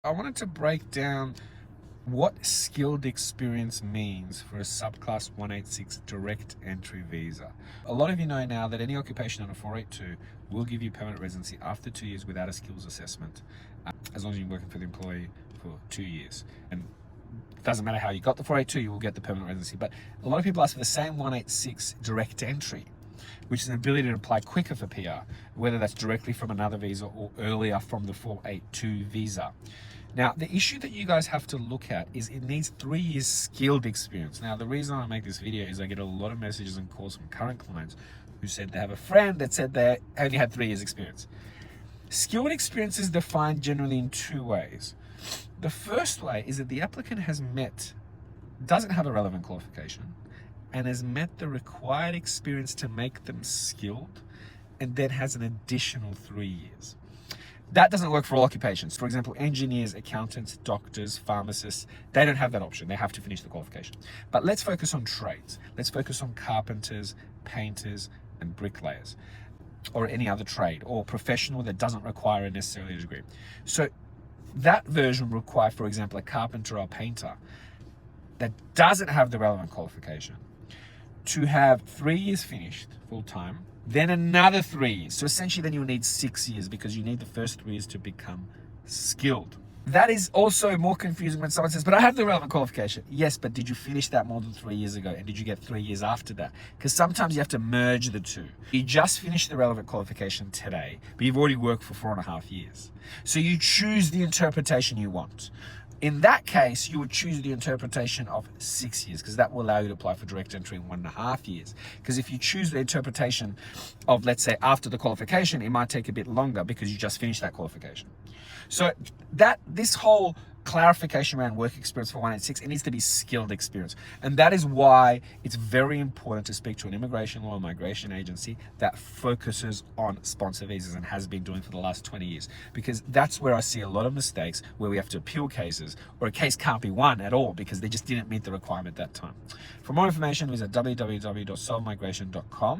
I wanted to break down what skilled experience means for a subclass 186 direct entry visa. A lot of you know now that any occupation on a 482 will give you permanent residency after 2 years without a skills assessment, as long as you're working for the employee for 2 years. And it doesn't matter how you got the 482, you will get the permanent residency. But a lot of people ask for the same 186 direct entry, which is an ability to apply quicker for PR, whether that's directly from another visa or earlier from the 482 visa. Now, the issue that you guys have to look at is it needs 3 years skilled experience. Now, the reason I make this video is I get a lot of messages and calls from current clients who said they have a friend that said they only had 3 years experience. Skilled experience is defined generally in 2 ways. The first way is that the applicant doesn't have a relevant qualification and has met the required experience to make them skilled, and then has an additional 3 years. That doesn't work for all occupations. For example, engineers, accountants, doctors, pharmacists, they don't have that option. They have to finish the qualification. But let's focus on trades. Let's focus on carpenters, painters, and bricklayers, or any other trade or professional that doesn't require necessarily a degree. So that version will require, for example, a carpenter or painter that doesn't have the relevant qualification to have 3 years finished full time, then another 3 years. So essentially then you'll need 6 years because you need the first 3 years to become skilled. That is also more confusing when someone says, but I have the relevant qualification. Yes, but did you finish that more than 3 years ago? And did you get 3 years after that? Because sometimes you have to merge the two. You just finished the relevant qualification today, but you've already worked for 4.5 years. So you choose the interpretation you want. In that case, you would choose the interpretation of 6 years because that will allow you to apply for direct entry in 1.5 years. Because if you choose the interpretation of, let's say, after the qualification, it might take a bit longer because you just finished that qualification. So this whole clarification around work experience for 186, it needs to be skilled experience. And that is why it's very important to speak to an immigration law or migration agency that focuses on sponsor visas and has been doing for the last 20 years. Because that's where I see a lot of mistakes where we have to appeal cases or a case can't be won at all because they just didn't meet the requirement that time. For more information, visit www.solvemigration.com.